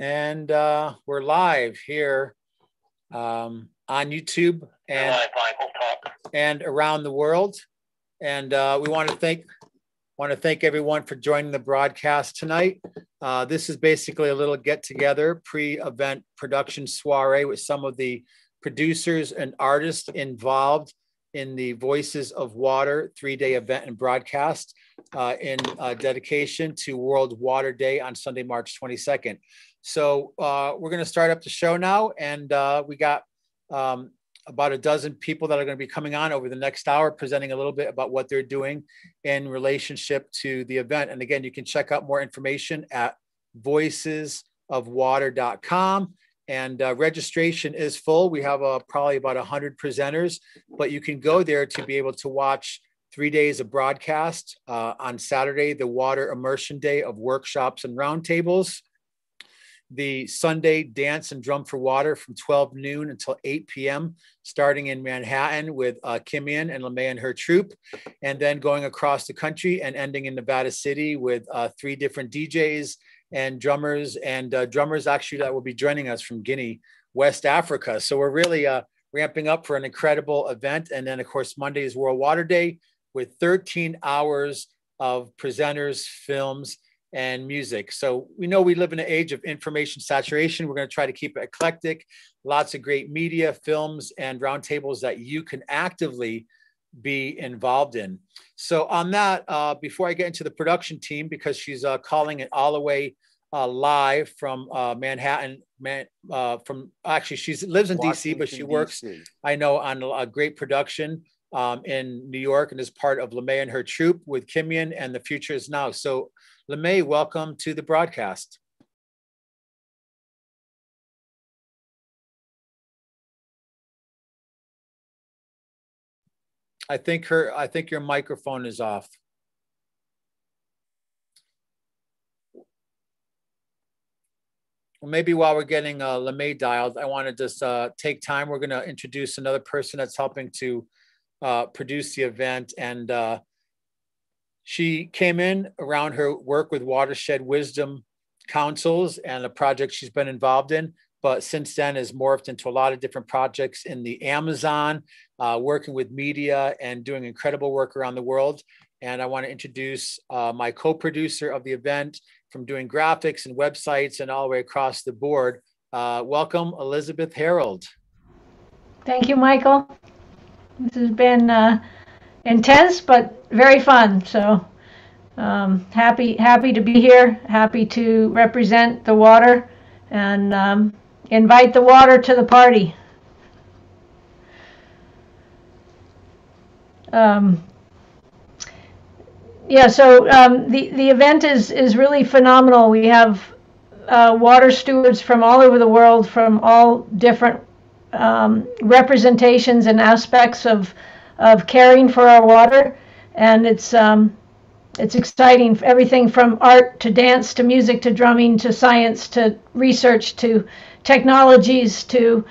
And we're live here on YouTube and around the world. And we want to thank everyone for joining the broadcast tonight. This is basically a little get together, pre-event production soiree with some of the producers and artists involved in the Voices of Water 3-day event and broadcast in dedication to World Water Day on Sunday, March 22nd. So we're going to start up the show now, and we got about a dozen people that are going to be coming on over the next hour, presenting a little bit about what they're doing in relationship to the event. And again, you can check out more information at voicesofwater.com. And registration is full. We have probably about 100 presenters, but you can go there to be able to watch 3 days of broadcast. On Saturday, the Water Immersion Day of workshops and roundtables. The Sunday Dance and Drum for Water from 12 noon until 8 p.m., starting in Manhattan with Kimian and LeMay and her troupe, and then going across the country and ending in Nevada City with 3 different DJs and drummers actually that will be joining us from Guinea, West Africa. So we're really ramping up for an incredible event. And then, of course, Monday is World Water Day with 13 hours of presenters, films, and music. So we know we live in an age of information saturation. We're going to try to keep it eclectic, lots of great media, films, and roundtables that you can actively be involved in. So on that, before I get into the production team, because she's calling it all the way live from Manhattan, she lives in DC, but she works, I know, on a great production in New York and is part of LeMay and her troupe with Kimian and The Future Is Now. So LeMay, welcome to the broadcast. I think your microphone is off. Well, maybe while we're getting LeMay dialed, I want to just take time. We're going to introduce another person that's helping to produce the event. And she came in around her work with Watershed Wisdom Councils and a project she's been involved in, but since then has morphed into a lot of different projects in the Amazon, working with media and doing incredible work around the world. And I want to introduce my co-producer of the event, from doing graphics and websites and all the way across the board. Welcome, Elizabeth Harold. Thank you, Michael. This has been intense, but very fun. So happy to be here, happy to represent the water and invite the water to the party. The event is really phenomenal. We have water stewards from all over the world, from all different representations and aspects of caring for our water, and it's exciting. Everything from art to dance to music to drumming to science to research to technologies to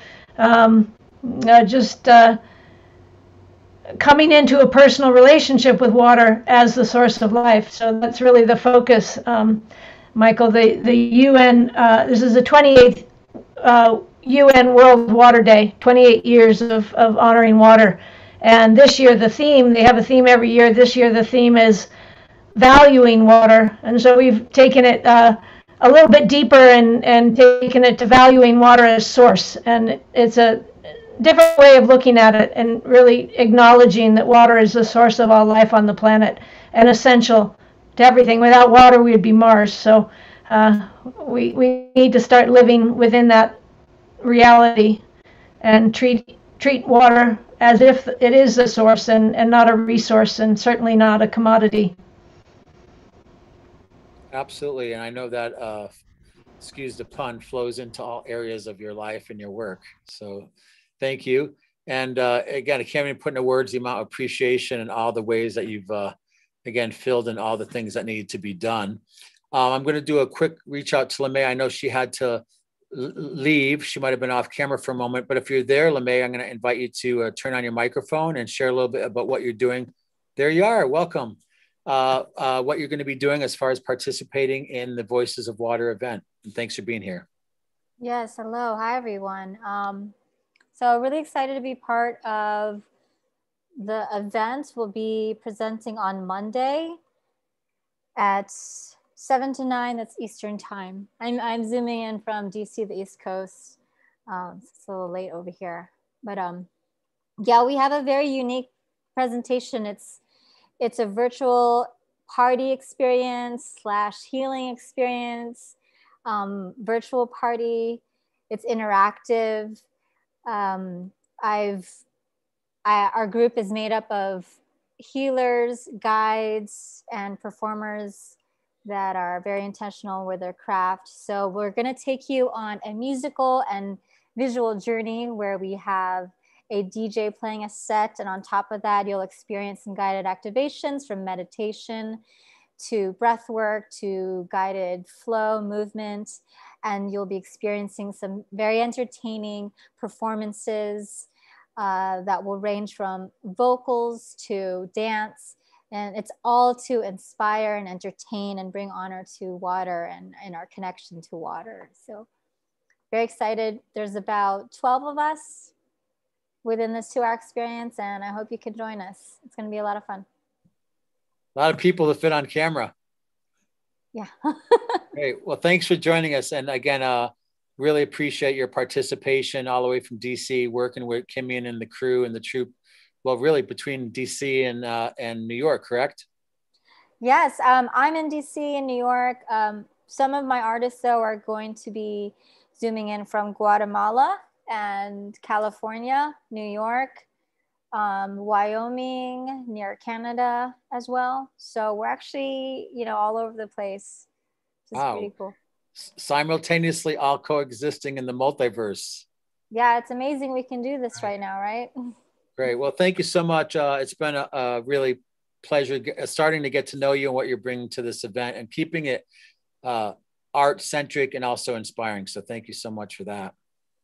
coming into a personal relationship with water as the source of life. So that's really the focus, Michael. The UN, this is the 28th UN World Water Day, 28 years of honoring water. And this year the theme, they have a theme every year. This year the theme is valuing water. And so we've taken it a little bit deeper and taken it to valuing water as source. And it's a different way of looking at it and really acknowledging that water is the source of all life on the planet and essential to everything. Without water, we'd be Mars. So we need to start living within that reality and treat water as if it is the source and not a resource, and certainly not a commodity. Absolutely. And I know that, excuse the pun, flows into all areas of your life and your work. So thank you. And again, I can't even put into words the amount of appreciation and all the ways that you've, again, filled in all the things that need to be done. I'm going to do a quick reach out to LeMay. I know she had to leave. She might have been off camera for a moment, but if you're there, LeMay, I'm going to invite you to turn on your microphone and share a little bit about what you're doing. There you are. Welcome. What you're going to be doing as far as participating in the Voices of Water event. And thanks for being here. Yes, hello. Hi, everyone. So really excited to be part of the event. We'll be presenting on Monday at 7 to 9, that's Eastern time. I'm zooming in from DC, the East Coast. It's a little late over here. But yeah, we have a very unique presentation. It's a virtual party experience / healing experience, virtual party. It's interactive. Um, our group is made up of healers, guides, and performers that are very intentional with their craft. So we're going to take you on a musical and visual journey where we have a DJ playing a set, and on top of that, you'll experience some guided activations from meditation to breath work to guided flow movement, and you'll be experiencing some very entertaining performances that will range from vocals to dance, and it's all to inspire and entertain and bring honor to water and our connection to water. So very excited. There's about 12 of us within this 2-hour experience, and I hope you can join us. It's going to be a lot of fun. A lot of people to fit on camera. Yeah. Great. Well, thanks for joining us. And again, really appreciate your participation all the way from DC, working with Kimian and the crew and the troupe. Well, really between DC and New York, correct? Yes, I'm in DC and New York. Some of my artists, though, are going to be zooming in from Guatemala and California, New York, Wyoming, near Canada as well. So we're actually, all over the place. It's pretty cool. Simultaneously all coexisting in the multiverse. Yeah, it's amazing we can do this right now, right? Great. Well, thank you so much. It's been a really pleasure starting to get to know you and what you're bringing to this event and keeping it art-centric and also inspiring. So thank you so much for that.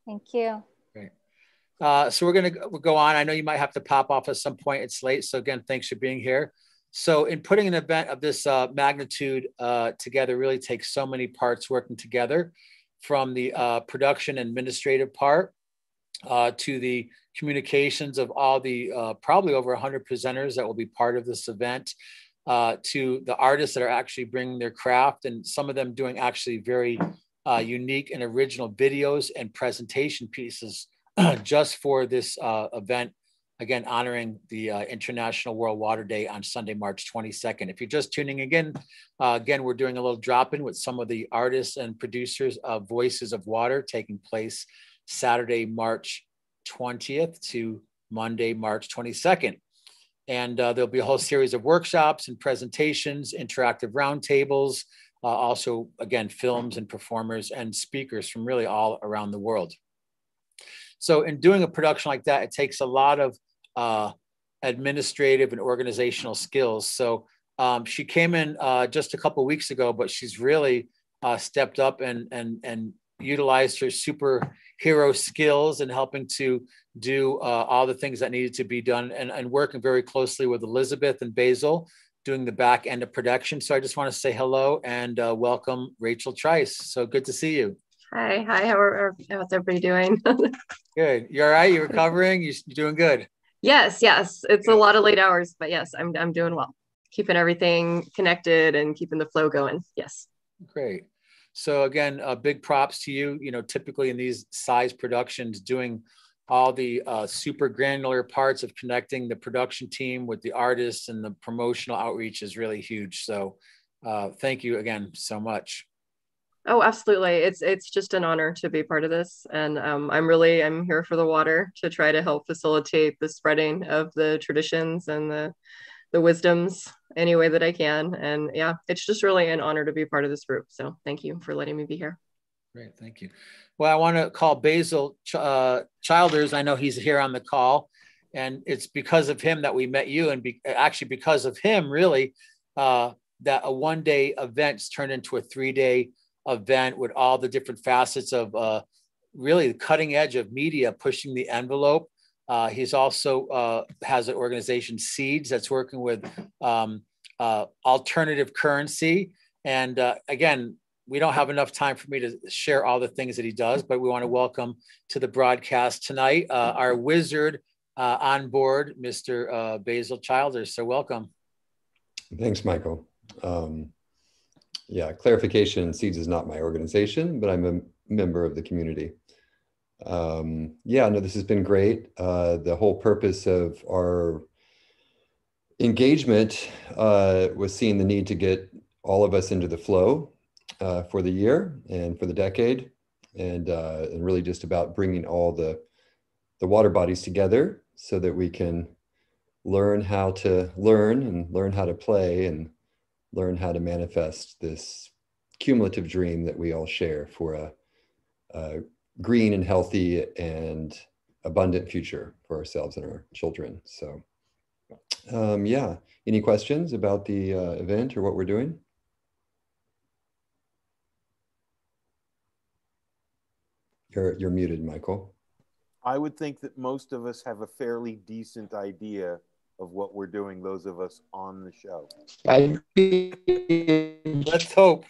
Thank you. Great. So we'll go on. I know you might have to pop off at some point. It's late. So again, thanks for being here. So in putting an event of this magnitude together really takes so many parts working together, from the production administrative part to the communications of all the probably over 100 presenters that will be part of this event, to the artists that are actually bringing their craft, and some of them doing actually very unique and original videos and presentation pieces just for this event. Again, honoring the International World Water Day on Sunday, March 22nd. If you're just tuning in, again, we're doing a little drop-in with some of the artists and producers of Voices of Water, taking place Saturday, March 20th to Monday, March 22nd. And there'll be a whole series of workshops and presentations, interactive roundtables, also, again, films and performers and speakers from really all around the world. So in doing a production like that, it takes a lot of administrative and organizational skills. So she came in just a couple of weeks ago, but she's really stepped up and utilized her superhero skills in helping to do all the things that needed to be done, and working very closely with Elizabeth and Basil, doing the back end of production. So I just want to say hello and welcome Rachel Trice. So good to see you. Hi, how's everybody doing? Good. You all right? You recovering? You doing good? Yes. It's a lot of late hours, but yes, I'm doing well. Keeping everything connected and keeping the flow going. Yes. Great. So again, big props to you. Typically in these size productions, doing all the super granular parts of connecting the production team with the artists and the promotional outreach is really huge. So thank you again so much. Oh, absolutely. It's just an honor to be part of this. And I'm here for the water to try to help facilitate the spreading of the traditions and the wisdoms any way that I can. And yeah, it's just really an honor to be part of this group. So thank you for letting me be here. Great, thank you. Well, I want to call Basil Childers. I know he's here on the call, and it's because of him that we met you, and actually because of him, really, that a one-day event's turned into a 3-day event with all the different facets of really the cutting edge of media, pushing the envelope. He's also has an organization, Seeds, that's working with alternative currency. And again, we don't have enough time for me to share all the things that he does, but we want to welcome to the broadcast tonight our wizard on board, Mr. Basil Childers. So welcome. Thanks, Michael. Yeah, clarification, SEEDS is not my organization, but I'm a member of the community. Yeah, no, this has been great. The whole purpose of our engagement was seeing the need to get all of us into the flow for the year and for the decade, and really just about bringing all the water bodies together so that we can learn how to learn and learn how to play and learn how to manifest this cumulative dream that we all share for a green and healthy and abundant future for ourselves and our children. So yeah, any questions about the event or what we're doing? You're muted, Michael. I would think that most of us have a fairly decent idea of what we're doing, those of us on the show. Let's hope.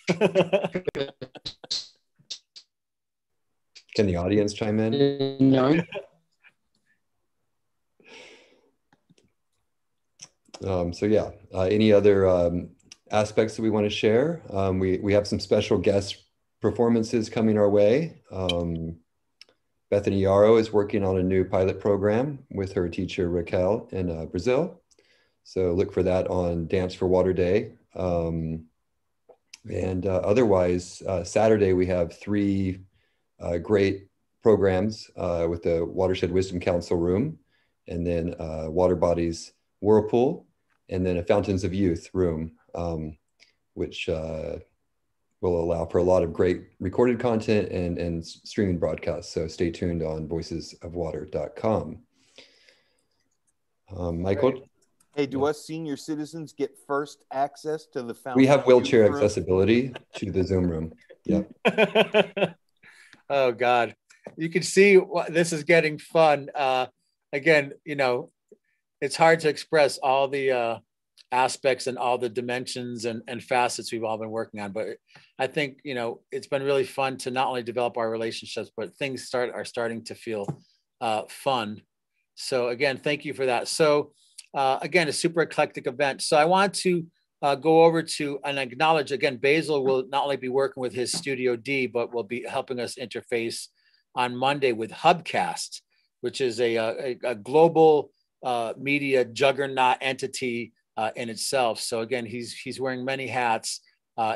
Can the audience chime in? No. So yeah, any other aspects that we want to share? We have some special guest performances coming our way. Bethany Yarrow is working on a new pilot program with her teacher Raquel in Brazil. So look for that on Dance for Water Day. And otherwise, Saturday we have 3 great programs with the Watershed Wisdom Council room, and then Water Bodies Whirlpool, and then a Fountains of Youth room, which will allow for a lot of great recorded content and streaming broadcasts. So stay tuned on voicesofwater.com. Michael? Hey, do us senior citizens get first access to the Fountains? We have wheelchair Youth room? accessibility to the Zoom room. Yeah. Oh God, you can see this is getting fun. Again, you know, it's hard to express all the aspects and all the dimensions and facets we've all been working on. But I think, you know, it's been really fun to not only develop our relationships, but things are starting to feel fun. So again, thank you for that. So again, a super eclectic event. So I want to go over to and acknowledge again, Basil will not only be working with his Studio D, but will be helping us interface on Monday with Hubcast, which is a global media juggernaut entity in itself. So again, he's wearing many hats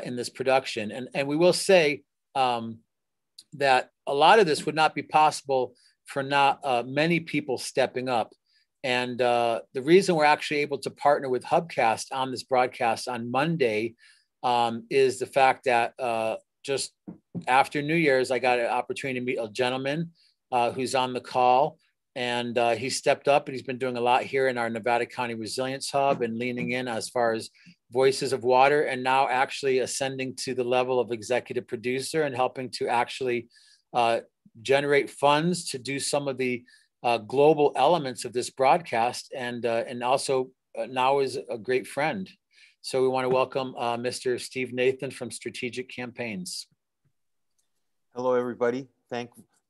in this production. And we will say that a lot of this would not be possible for not many people stepping up. And the reason we're actually able to partner with Hubcast on this broadcast on Monday is the fact that just after New Year's, I got an opportunity to meet a gentleman who's on the call. And he stepped up and he's been doing a lot here in our Nevada County Resilience Hub and leaning in as far as Voices of Water, and now actually ascending to the level of executive producer and helping to actually generate funds to do some of the global elements of this broadcast, and also now is a great friend. So we want to welcome Mr. Steve Nathan from Strategic Campaigns. Hello, everybody.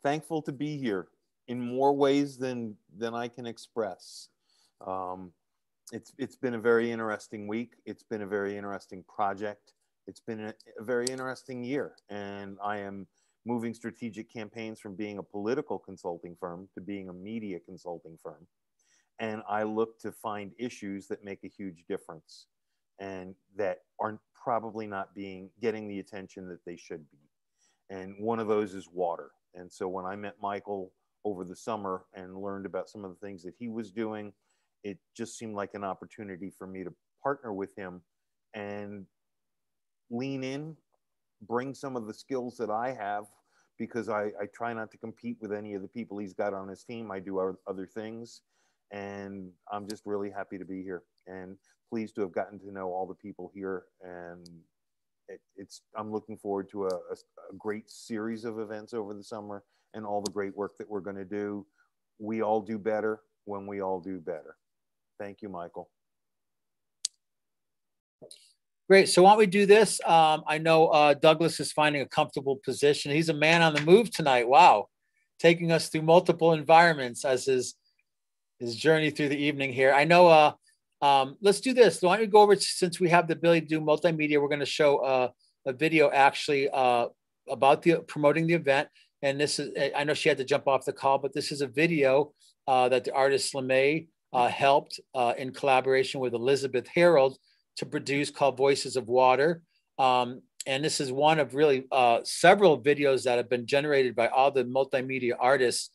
Thankful to be here in more ways than I can express. It's been a very interesting week. It's been a very interesting project. It's been a very interesting year, and I am moving Strategic Campaigns from being a political consulting firm to being a media consulting firm. And I look to find issues that make a huge difference and that are probably not getting the attention that they should be. And one of those is water. And so when I met Michael over the summer and learned about some of the things that he was doing, it just seemed like an opportunity for me to partner with him and lean in, bring some of the skills that I have, because I try not to compete with any of the people he's got on his team. I do other things, and I'm just really happy to be here and pleased to have gotten to know all the people here. And I'm looking forward to a great series of events over the summer and all the great work that we're going to do. We all do better when we all do better. Thank you, Michael. Great. So why don't we do this? I know Douglas is finding a comfortable position. He's a man on the move tonight. Wow. Taking us through multiple environments as his journey through the evening here. I know, let's do this. Why don't we go over, since we have the ability to do multimedia, we're going to show a video actually about promoting the event. And this is, I know she had to jump off the call, but this is a video that the artist LeMay helped in collaboration with Elizabeth Harold to produce, called Voices of Water. And this is one of really several videos that have been generated by all the multimedia artists,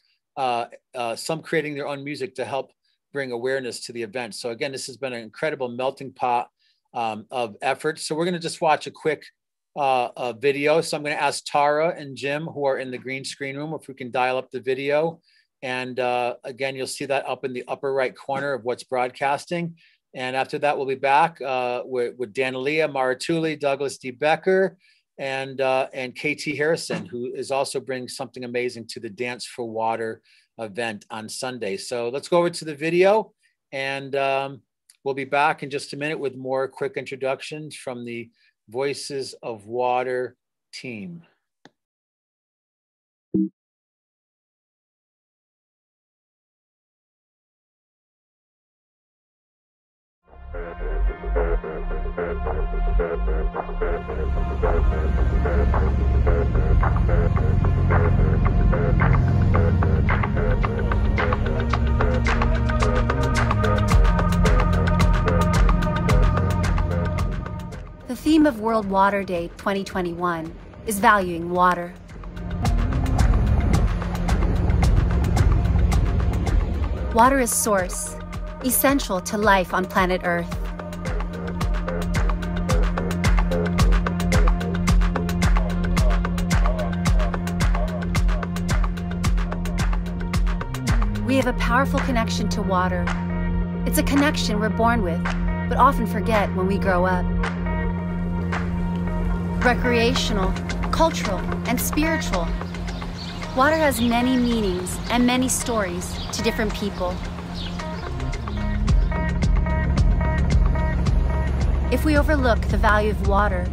some creating their own music to help bring awareness to the event. So again, this has been an incredible melting pot of effort. So we're gonna just watch a quick video. So I'm gonna ask Tara and Jim, who are in the green screen room, if we can dial up the video. And again, you'll see that up in the upper right corner of what's broadcasting. And after that, we'll be back with Danalia Maratuli, Douglas D. Becker, and KT Harrison, who is also bringing something amazing to the Dance for Water event on Sunday. So let's go over to the video, and we'll be back in just a minute with more quick introductions from the Voices of Water team. The theme of World Water Day 2021 is valuing water. Water is source, essential to life on planet Earth. We have a powerful connection to water. It's a connection we're born with, but often forget when we grow up. Recreational, cultural, and spiritual. Water has many meanings and many stories to different people. If we overlook the value of water,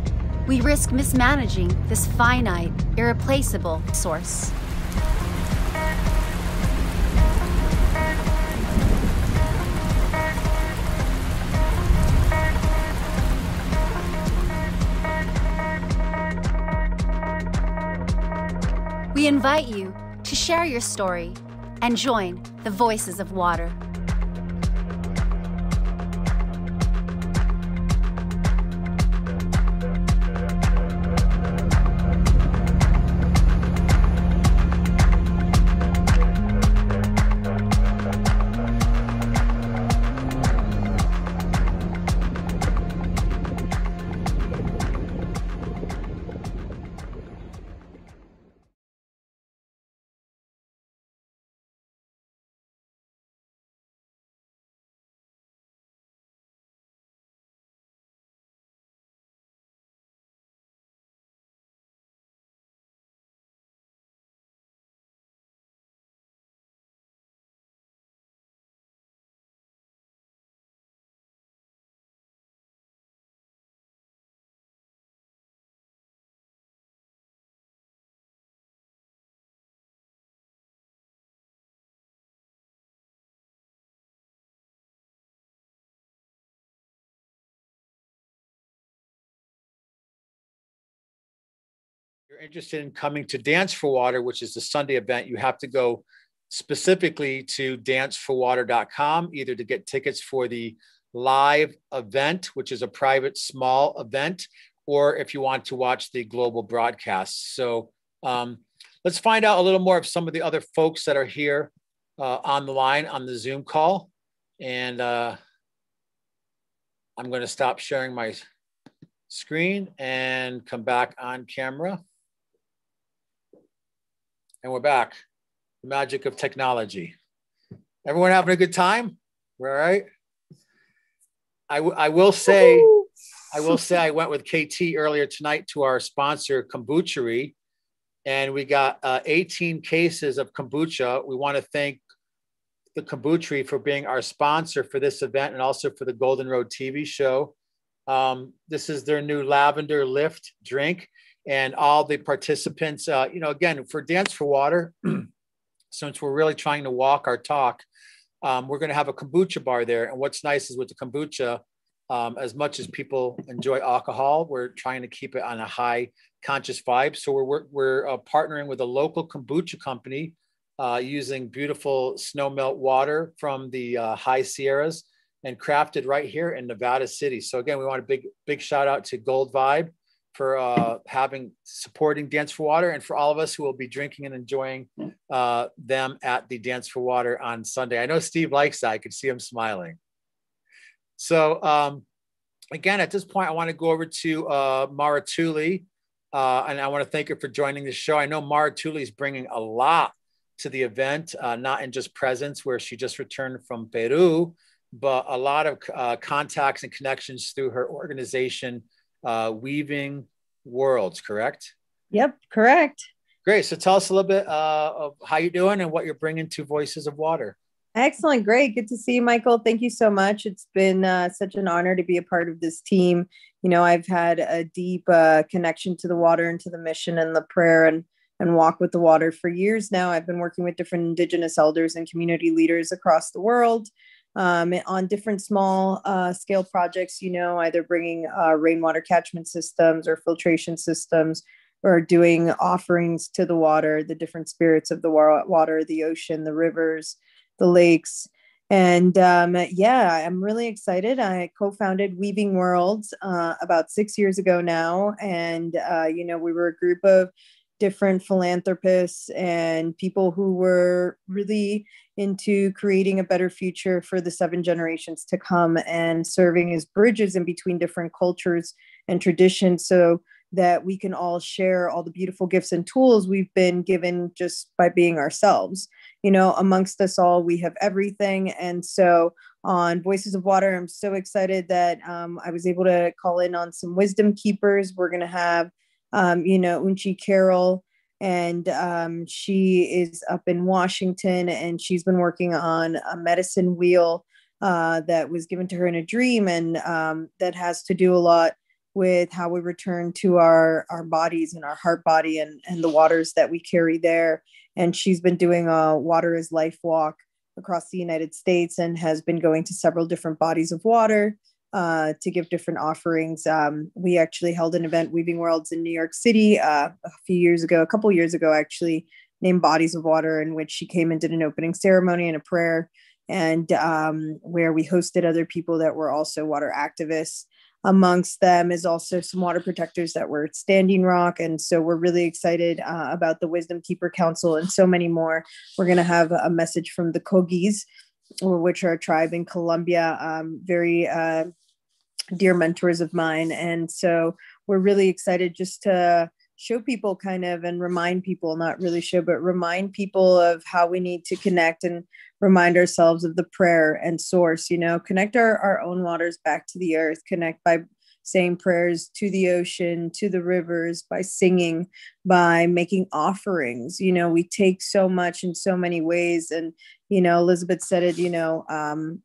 we risk mismanaging this finite, irreplaceable source. We invite you to share your story and join the Voices of Water. You're interested in coming to Dance for Water, which is the Sunday event, you have to go specifically to danceforwater.com, either to get tickets for the live event, which is a private small event, or if you want to watch the global broadcast. So let's find out a little more of some of the other folks that are here on the line on the Zoom call. And I'm going to stop sharing my screen and come back on camera. And we're back. The magic of technology. Everyone having a good time? We're all right. I will say I went with KT earlier tonight to our sponsor, Kombuchery, and we got 18 cases of kombucha. We want to thank the Kombuchery for being our sponsor for this event and also for the Golden Road TV show. This is their new lavender lift drink, and all the participants, again, for Dance for Water, since we're really trying to walk our talk, we're going to have a kombucha bar there. And what's nice is with the kombucha, as much as people enjoy alcohol, we're trying to keep it on a high conscious vibe. So we're partnering with a local kombucha company using beautiful snow melt water from the high Sierras and crafted right here in Nevada City. So again, we want a big shout out to Gold Vibe for supporting Dance for Water, and for all of us who will be drinking and enjoying them at the Dance for Water on Sunday. I know Steve likes that. I could see him smiling. So again, at this point, I want to go over to Mara Tooley, and I want to thank her for joining the show. I know Mara Tooley is bringing a lot to the event, not in just presence, where she just returned from Peru, but a lot of contacts and connections through her organization, Weaving Worlds, correct? Yep, correct. Great. So tell us a little bit of how you're doing and what you're bringing to Voices of Water. Excellent. Great. Good to see you, Michael. Thank you so much. It's been such an honor to be a part of this team. I've had a deep connection to the water and to the mission and the prayer and walk with the water for years now. I've been working with different Indigenous elders and community leaders across the world on different small scale projects, either bringing rainwater catchment systems or filtration systems, or doing offerings to the water, the different spirits of the water, the ocean, the rivers, the lakes. And I'm really excited. I co-founded Weaving Worlds about 6 years ago now. And, we were a group of different philanthropists and people who were really into creating a better future for the 7 generations to come, and serving as bridges in between different cultures and traditions, so that we can all share all the beautiful gifts and tools we've been given just by being ourselves. Amongst us all, we have everything. And so on Voices of Water, I'm so excited that I was able to call in on some wisdom keepers. We're going to have, Unchi Carroll, and she is up in Washington, and she's been working on a medicine wheel that was given to her in a dream. And that has to do a lot with how we return to our bodies and our heart body and the waters that we carry there. And she's been doing a Water is Life walk across the United States, and has been going to several different bodies of water to give different offerings. We actually held an event, Weaving Worlds, in New York City a couple years ago, actually, named Bodies of Water, in which she came and did an opening ceremony and a prayer, and where we hosted other people that were also water activists. Amongst them is also some water protectors that were at Standing Rock. And so we're really excited about the Wisdom Keeper Council and so many more. We're going to have a message from the Kogis, which are a tribe in Colombia, very dear mentors of mine. And so we're really excited just to show people and remind people, not really show, but remind people of how we need to connect and remind ourselves of the prayer and source, connect our own waters back to the earth, connect by saying prayers to the ocean, to the rivers, by singing, by making offerings. We take so much in so many ways. And, Elizabeth said it,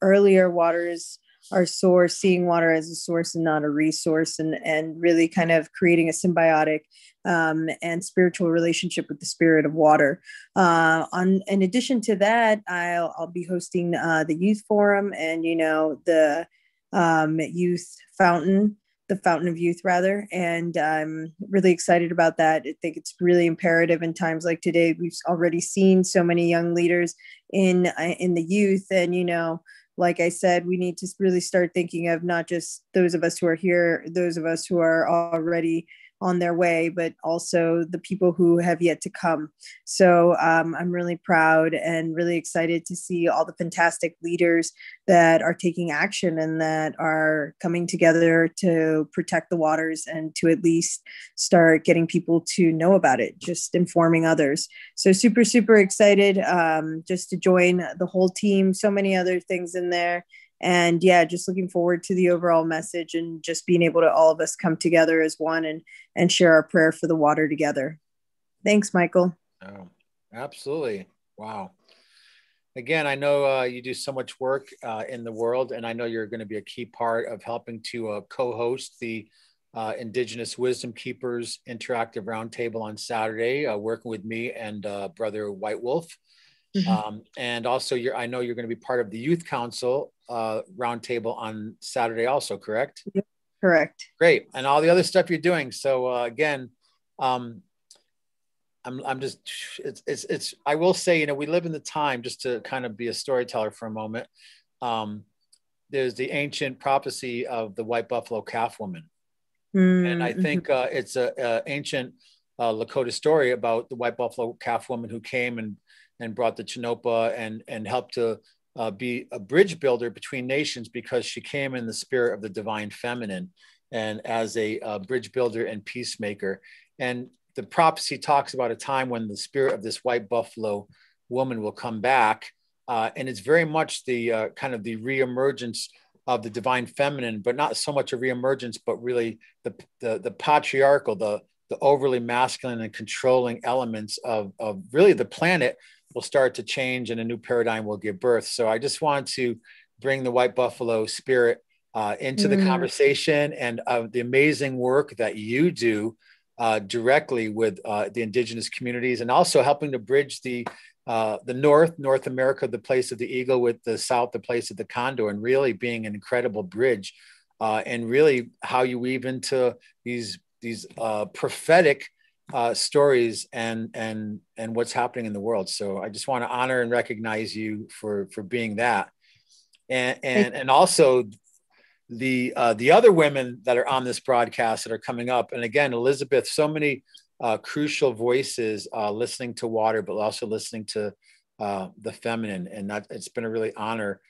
earlier, water is our source, seeing water as a source and not a resource, and really kind of creating a symbiotic and spiritual relationship with the spirit of water. In addition to that, I'll be hosting the youth forum and, the youth fountain, the fountain of youth rather. And I'm really excited about that. I think it's really imperative in times like today. We've already seen so many young leaders in the youth, and, like I said, we need to really start thinking of not just those of us who are here, those of us who are already on their way, but also the people who have yet to come. So I'm really proud and really excited to see all the fantastic leaders that are taking action and that are coming together to protect the waters and to at least start getting people to know about it, just informing others. So super, super excited just to join the whole team. So many other things in there. And just looking forward to the overall message and just being able to all of us come together as one and share our prayer for the water together. Thanks, Michael. Oh, absolutely. Wow. again, I know you do so much work in the world, and I know you're going to be a key part of helping to co-host the Indigenous Wisdom Keepers Interactive Roundtable on Saturday, working with me and Brother White Wolf. And also, I know you're going to be part of the Youth Council Roundtable on Saturday also, correct? Yep, correct. Great. And all the other stuff you're doing. So again, I'm just, I will say, we live in the time, just to kind of be a storyteller for a moment. There's the ancient prophecy of the white buffalo calf woman. And I think it's an ancient Lakota story about the white buffalo calf woman who came and brought the Chinopa and helped to be a bridge builder between nations, because she came in the spirit of the divine feminine and as a bridge builder and peacemaker. And the prophecy talks about a time when the spirit of this white buffalo woman will come back. And it's very much the kind of the reemergence of the divine feminine, but not so much a reemergence, but really the patriarchal, the overly masculine and controlling elements of really the planet will start to change, and a new paradigm will give birth. So I just want to bring the white buffalo spirit into the conversation, and the amazing work that you do directly with the indigenous communities, and also helping to bridge the North America, the place of the eagle, with the South, the place of the condor, and really being an incredible bridge, and really how you weave into these prophetic stories and what's happening in the world. So I just want to honor and recognize you for being that, and also the other women that are on this broadcast that are coming up. And again, Elizabeth, so many crucial voices listening to water, but also listening to the feminine, and that it's been a really honor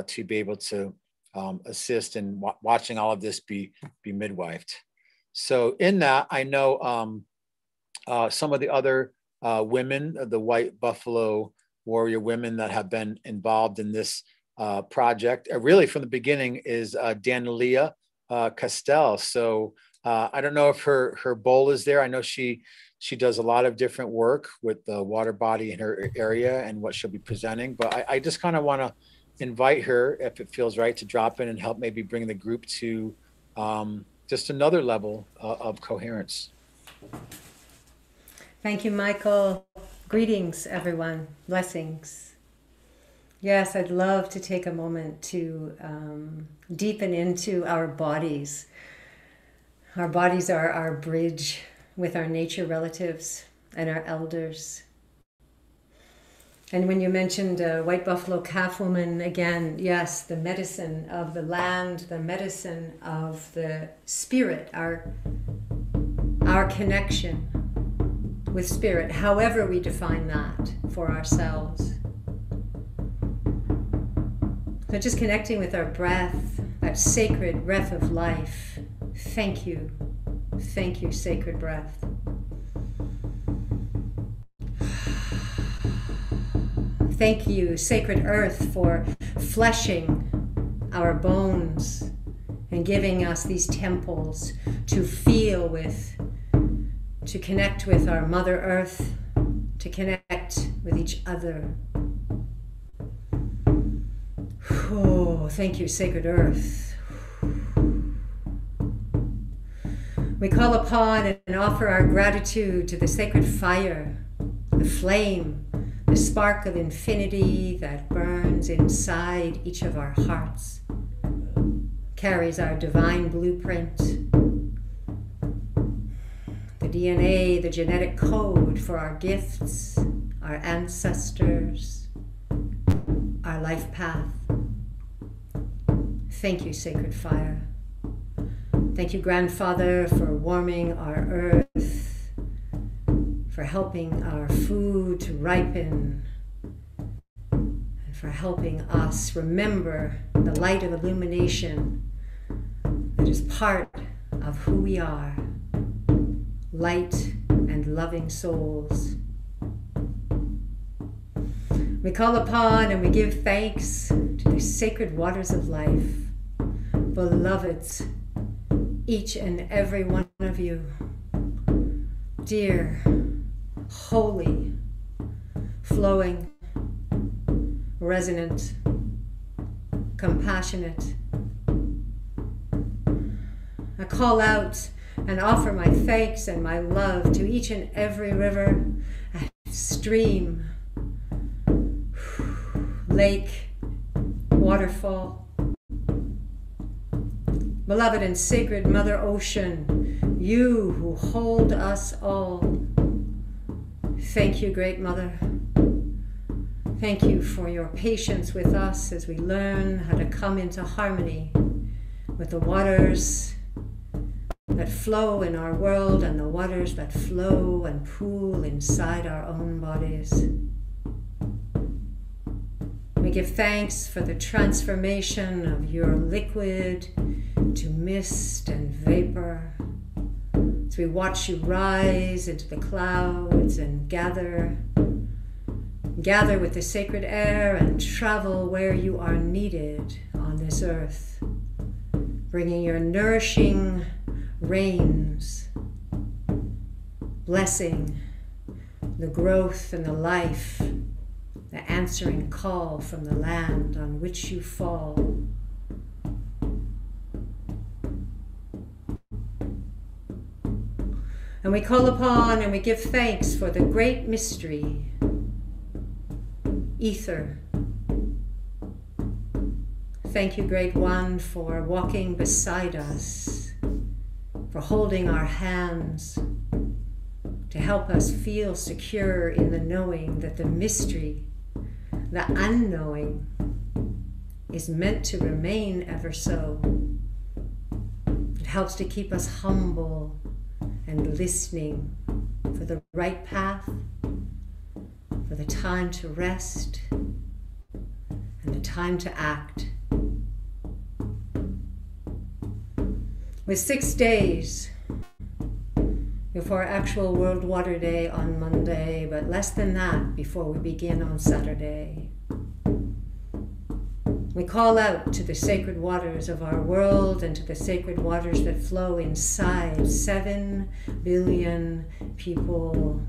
to be able to assist in watching all of this be midwifed. So in that, I know some of the other women, the white buffalo warrior women that have been involved in this project, really from the beginning, is Daniela Castell. So I don't know if her bowl is there. I know she does a lot of different work with the water body in her area and what she'll be presenting. But I just kind of want to invite her, if it feels right, to drop in and help maybe bring the group to just another level of coherence. Thank you, Michael. Greetings, everyone. Blessings. Yes, I'd love to take a moment to deepen into our bodies. Our bodies are our bridge with our nature relatives and our elders. And when you mentioned white buffalo calf woman, again, yes, the medicine of the land, the medicine of the spirit, our connection with spirit, however we define that for ourselves. So just connecting with our breath, that sacred breath of life. Thank you, sacred breath. Thank you, sacred earth, for fleshing our bones and giving us these temples to feel with, to connect with our Mother Earth, to connect with each other. Oh, thank you, sacred earth. We call upon and offer our gratitude to the sacred fire, the flame, the spark of infinity that burns inside each of our hearts, carries our divine blueprint, the DNA, the genetic code for our gifts, our ancestors, our life path. Thank you, sacred fire. Thank you, grandfather, for warming our earth, for helping our food to ripen, and for helping us remember the light of illumination that is part of who we are, light and loving souls. We call upon and we give thanks to the sacred waters of life, beloveds, each and every one of you, dear, holy, flowing, resonant, compassionate. I call out and offer my thanks and my love to each and every river, stream, lake, waterfall. Beloved and sacred Mother Ocean, you who hold us all, thank you, Great Mother. Thank you for your patience with us as we learn how to come into harmony with the waters that flow in our world and the waters that flow and pool inside our own bodies. We give thanks for the transformation of your liquid to mist and vapor as we watch you rise into the clouds and gather with the sacred air and travel where you are needed on this earth, bringing your nourishing rains, blessing the growth and the life, the answering call from the land on which you fall. And we call upon and we give thanks for the great mystery, ether. Thank you, Great One, for walking beside us, for holding our hands, to help us feel secure in the knowing that the mystery, the unknowing, is meant to remain ever so. It helps to keep us humble and listening for the right path, for the time to rest, and the time to act. With 6 days before actual World Water Day on Monday, but less than that before we begin on Saturday, we call out to the sacred waters of our world and to the sacred waters that flow inside 7 billion people.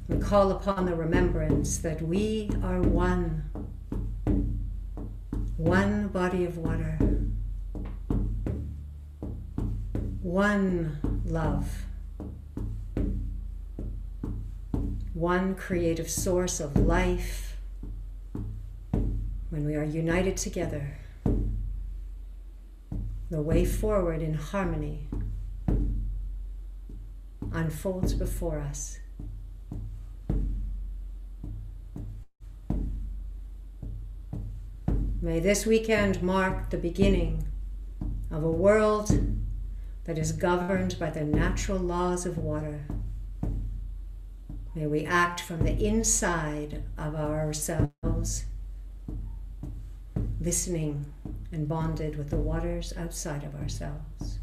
We call upon the remembrance that we are one body of water, one love, one creative source of life. When we are united together, the way forward in harmony unfolds before us. May this weekend mark the beginning of a world that is governed by the natural laws of water. May we act from the inside of ourselves, listening and bonded with the waters outside of ourselves.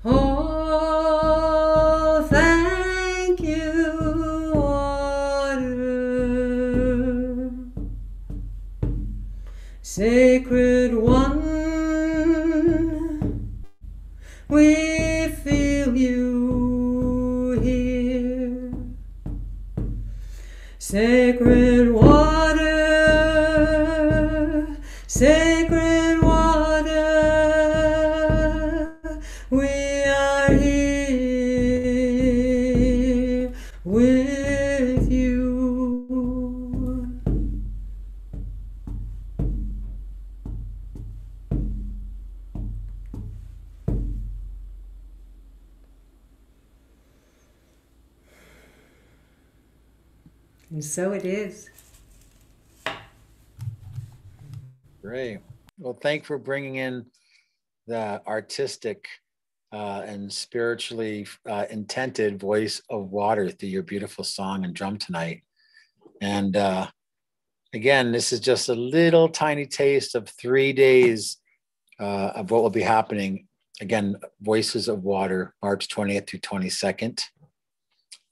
Oh, thank you, water, sacred one, we feel you here. Sacred water, sacred water, we are here with you. And so it is. Great. Well, thank you for bringing in the artistic and spiritually intended voice of water through your beautiful song and drum tonight. And again, this is just a little tiny taste of 3 days of what will be happening. Again, Voices of Water, March 20th through 22nd.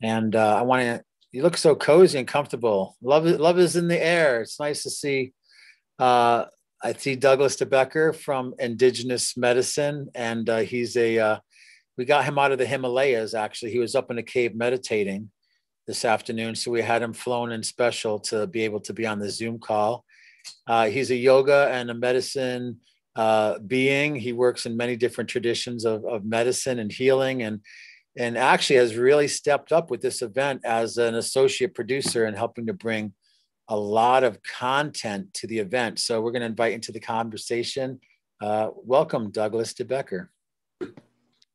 And I want to, you look so cozy and comfortable. Love is in the air. It's nice to see. I see Douglas DeBecker from Indigenous Medicine, and he's a we got him out of the Himalayas. Actually, he was up in a cave meditating this afternoon, so we had him flown in special to be able to be on the Zoom call. He's a yoga and a medicine being. He works in many different traditions of medicine and healing, and actually has really stepped up with this event as an associate producer and helping to bring a lot of content to the event. So we're going to invite into the conversation. Welcome, Douglas DeBecker.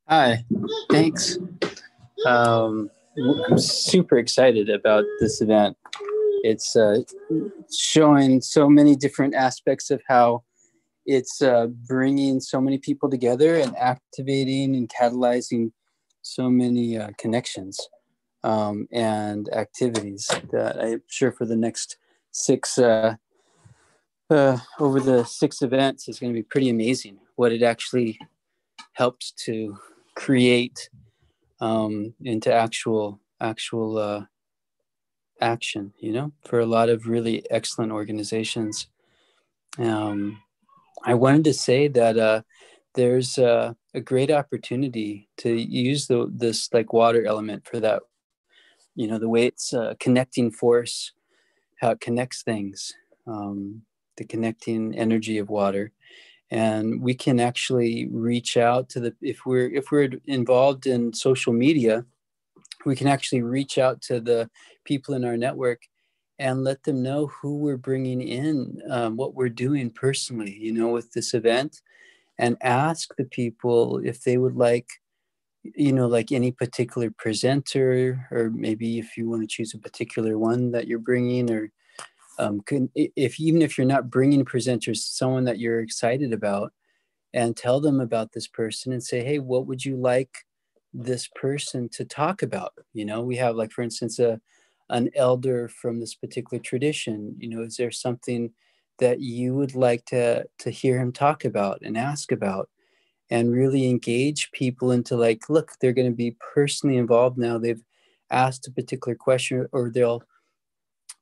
Hi, thanks. I'm super excited about this event. It's showing so many different aspects of how it's bringing so many people together and activating and catalyzing so many connections and activities that I'm sure for the next over the 6 events is going to be pretty amazing what it actually helps to create into actual action, you know, for a lot of really excellent organizations. I wanted to say that there's a great opportunity to use this like water element for that, you know, the way it's a connecting force, how it connects things, the connecting energy of water. And we can actually reach out to if we're involved in social media, we can actually reach out to the people in our network and let them know who we're bringing in, what we're doing personally, you know, with this event, and ask the people if they would like, you know, like any particular presenter, or maybe if you want to choose a particular one that you're bringing, or even if you're not bringing presenters, someone that you're excited about, and tell them about this person and say, hey, what would you like this person to talk about? You know, we have, like, for instance, an elder from this particular tradition. You know, is there something that you would like to hear him talk about and ask about, and really engage people into, like, look, they're going to be personally involved now. They've asked a particular question, or they'll,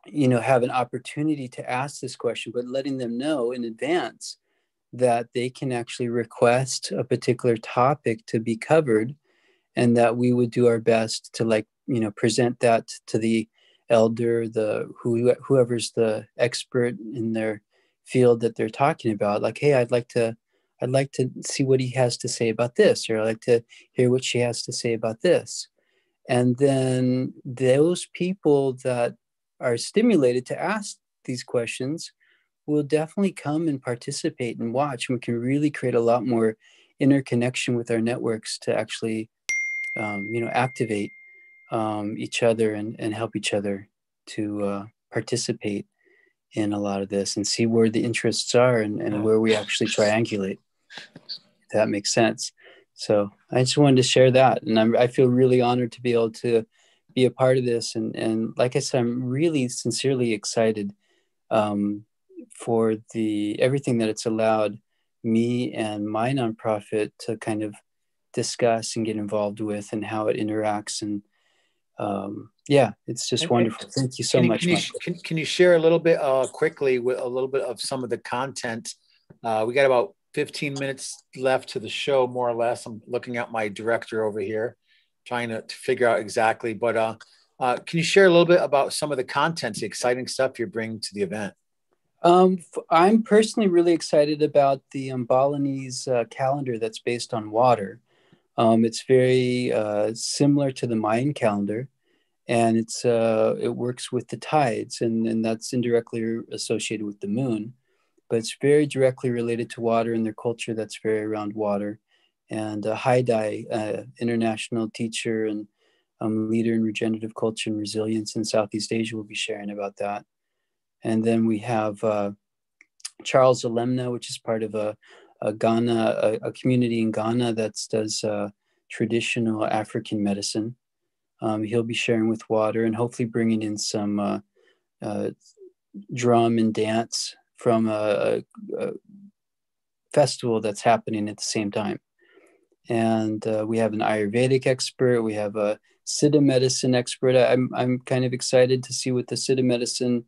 you know, have an opportunity to ask this question, but letting them know in advance that they can actually request a particular topic to be covered, and that we would do our best to, like, you know, present that to the elder, whoever's the expert in their field that they're talking about. Like, hey, I'd like to see what he has to say about this, or I'd like to hear what she has to say about this. And then those people that are stimulated to ask these questions will definitely come and participate and watch. And we can really create a lot more interconnection with our networks to actually, you know, activate each other and help each other to participate in a lot of this, and see where the interests are and where we actually triangulate, if that makes sense. So I just wanted to share that. And I feel really honored to be able to be a part of this. And like I said, I'm really sincerely excited for everything that it's allowed me and my nonprofit to kind of discuss and get involved with, and how it interacts. And yeah, it's just wonderful. Thank you so much. Can you share a little bit quickly with a little bit of some of the content? We got about 15 minutes left to the show, more or less. I'm looking at my director over here, trying to figure out exactly. But can you share a little bit about some of the content, the exciting stuff you're bringing to the event? I'm personally really excited about the Balinese calendar that's based on water. It's very similar to the Mayan calendar, and it works with the tides, and that's indirectly associated with the moon, but it's very directly related to water and their culture that's very around water. And Haidai, international teacher and leader in regenerative culture and resilience in Southeast Asia, will be sharing about that. And then we have Charles Alemna, which is part of a Ghana, a community in Ghana that does traditional African medicine. He'll be sharing with water, and hopefully bringing in some drum and dance from a festival that's happening at the same time. And we have an Ayurvedic expert. We have a Siddha medicine expert. I'm kind of excited to see what the Siddha medicine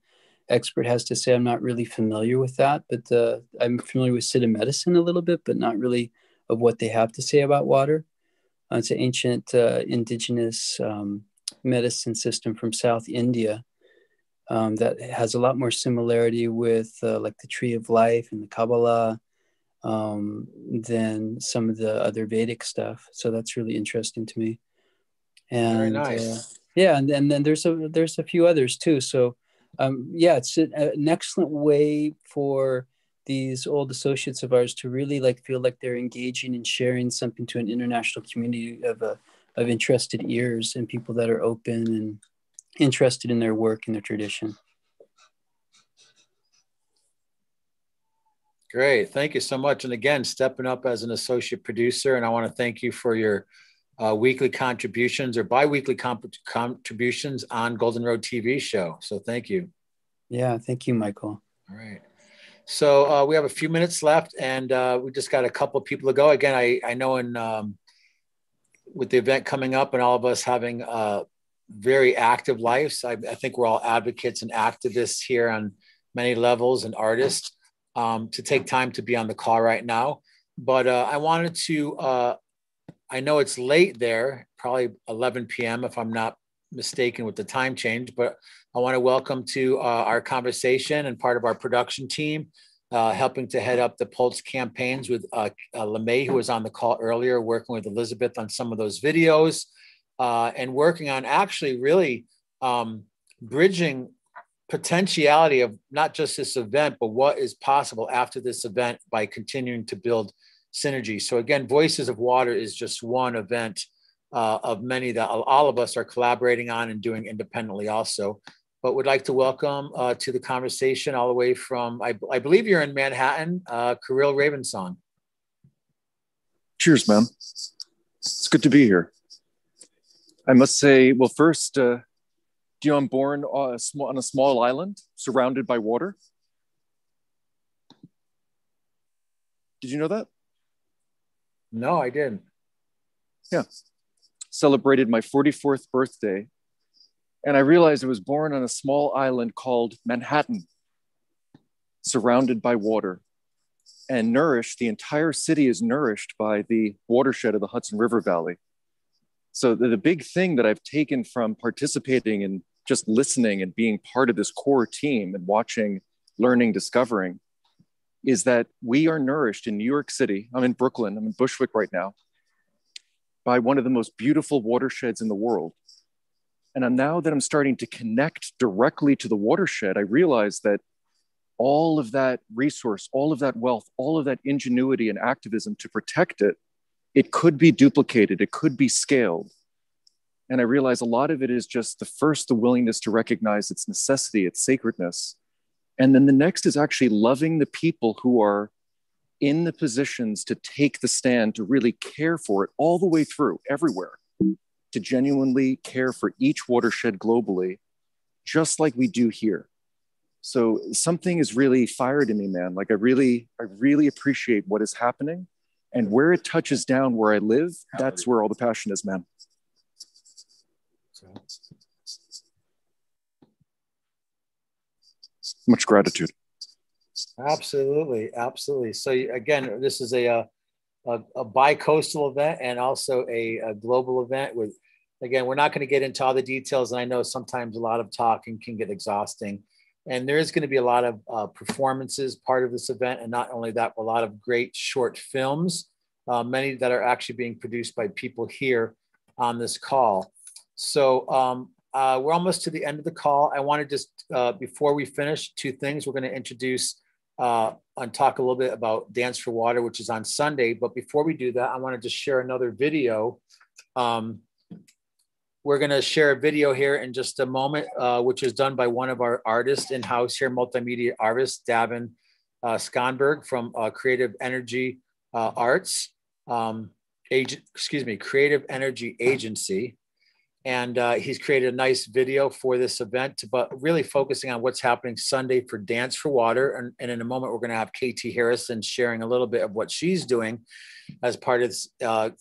expert has to say. I'm not really familiar with that, but I'm familiar with Siddha medicine a little bit, but not really of what they have to say about water. It's an ancient indigenous medicine system from South India that has a lot more similarity with like the Tree of Life and the Kabbalah than some of the other Vedic stuff. So that's really interesting to me. And very nice. Yeah, and then there's a few others too. So yeah, it's an excellent way for these old associates of ours to really like feel like they're engaging and sharing something to an international community of interested ears and people that are open and interested in their work and their tradition. Great. Thank you so much. And again, stepping up as an associate producer. And I want to thank you for your weekly contributions or bi-weekly contributions on Golden Road TV show. So thank you. Yeah, thank you, Michael. All right. So we have a few minutes left, and we just got a couple of people to go. Again, I know with the event coming up and all of us having very active lives, I think we're all advocates and activists here on many levels and artists to take time to be on the call right now. But I wanted to, I know it's late there, probably 11 p.m. if I'm not mistaken with the time change, but I want to welcome to our conversation and part of our production team, helping to head up the Pulse campaigns with LeMay, who was on the call earlier, working with Elizabeth on some of those videos and working on actually really bridging potentiality of not just this event, but what is possible after this event by continuing to build synergy. So again, Voices of Water is just one event of many that all of us are collaborating on and doing independently also. But would like to welcome to the conversation all the way from, I believe you're in Manhattan, Kirill Ravensong. Cheers, man. It's good to be here. I must say, well, first, I'm born on a small island surrounded by water. Did you know that? No, I didn't. Yeah. Celebrated my 44th birthday, and I realized I was born on a small island called Manhattan, surrounded by water, and nourished. The entire city is nourished by the watershed of the Hudson River Valley. So the big thing that I've taken from participating and just listening and being part of this core team and watching, learning, discovering, is that we are nourished in New York City. I'm in Brooklyn, I'm in Bushwick right now, by one of the most beautiful watersheds in the world. And now that I'm starting to connect directly to the watershed, I realize that all of that resource, all of that wealth, all of that ingenuity and activism to protect it, it could be duplicated, it could be scaled. And I realize a lot of it is just the willingness to recognize its necessity, its sacredness. And then the next is actually loving the people who are in the positions to take the stand, to really care for it all the way through, everywhere, to genuinely care for each watershed globally, just like we do here. So something is really fired in me, man. Like I really appreciate what is happening, and where it touches down where I live, that's where all the passion is, man. Much gratitude. Absolutely, absolutely. So again, this is a bi-coastal event and also a global event with, again, we're not going to get into all the details. And I know sometimes a lot of talking can get exhausting. And there is going to be a lot of performances part of this event. And not only that, a lot of great short films, many that are actually being produced by people here on this call. So we're almost to the end of the call. I want to just, before we finish, two things. We're going to introduce and talk a little bit about Dance for Water, which is on Sunday. But before we do that, I want to just share another video. We're going to share a video here in just a moment, which is done by one of our artists in-house here, multimedia artist, Davin Skonberg from Creative Energy Arts, Creative Energy Agency. And he's created a nice video for this event, but really focusing on what's happening Sunday for Dance for Water. And in a moment, we're going to have KT Harrison sharing a little bit of what she's doing as part of this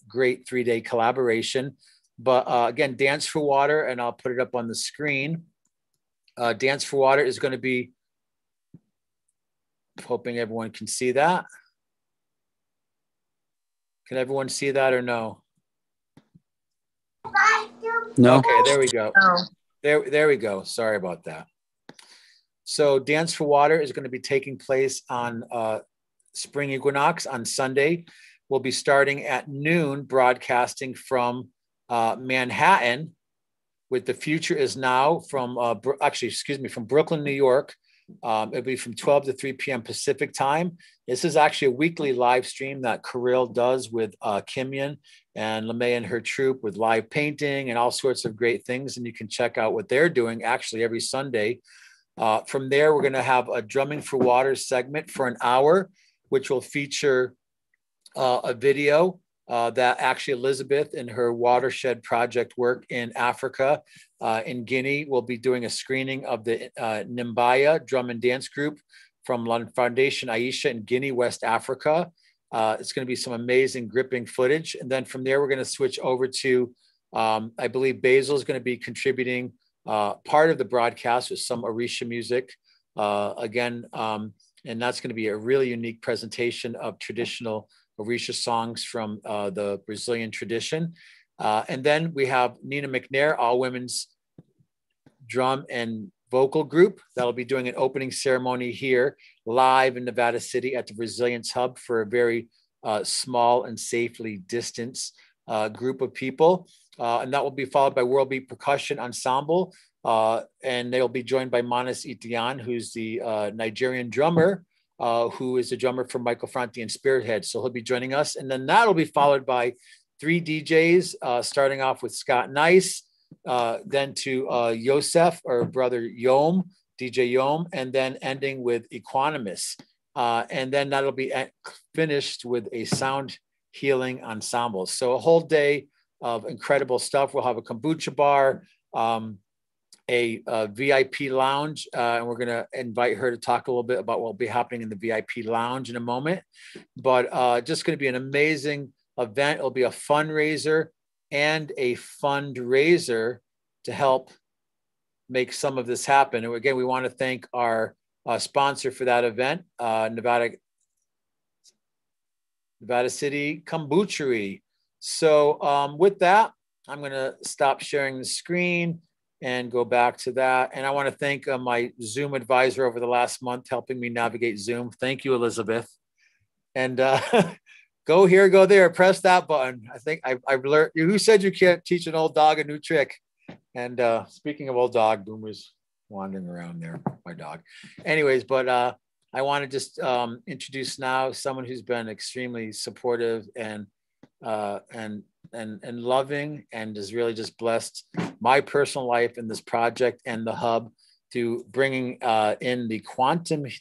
great 3-day collaboration. But again, Dance for Water, and I'll put it up on the screen. Dance for Water is going to be, hoping everyone can see that. Can everyone see that or no? No. Okay, there we go. Oh. There we go. Sorry about that. So Dance for Water is going to be taking place on spring equinox on Sunday. We'll be starting at noon, broadcasting from Manhattan with The Future Is Now from, from Brooklyn, New York. It'll be from 12 to 3 p.m. Pacific time. This is actually a weekly live stream that Kirill does with Kimyan and LeMay and her troupe with live painting and all sorts of great things. And you can check out what they're doing actually every Sunday. From there, we're going to have a Drumming for Water segment for an hour, which will feature a video that actually Elizabeth and her watershed project work in Africa, in Guinea, will be doing a screening of the Nimbaya drum and dance group from Foundation Aisha in Guinea, West Africa. It's going to be some amazing gripping footage. And then from there, we're going to switch over to, I believe Basil is going to be contributing part of the broadcast with some Orisha music again. And that's going to be a really unique presentation of traditional Orisha songs from the Brazilian tradition. And then we have Nina McNair, all women's drum and vocal group that'll be doing an opening ceremony here live in Nevada City at the Resilience Hub for a very small and safely distanced group of people. And that will be followed by World Beat Percussion Ensemble. And they'll be joined by Manas Itian, who's the Nigerian drummer, who is the drummer for Michael Franti and Spirit Head. So he'll be joining us. And then that'll be followed by 3 DJs, starting off with Scott Nice, then to Yosef, or brother Yom, DJ Yom, and then ending with Equanimous. And then that'll be finished with a sound healing ensemble. So a whole day of incredible stuff. We'll have a kombucha bar, a VIP lounge, and we're going to invite her to talk a little bit about what will be happening in the VIP lounge in a moment. But just going to be an amazing event. It'll be a fundraiser and a fundraiser to help make some of this happen. And again, we want to thank our sponsor for that event, Nevada City Kombuchery. So with that, I'm going to stop sharing the screen and go back to that. And I want to thank my Zoom advisor over the last month, helping me navigate Zoom. Thank you, Elizabeth. And go here, go there, press that button. I think I've learned. Who said you can't teach an old dog a new trick? And speaking of old dog, Boomer's wandering around there, my dog. Anyways, but I want to just introduce now someone who's been extremely supportive and loving, and has really just blessed my personal life in this project and the hub to bringing in the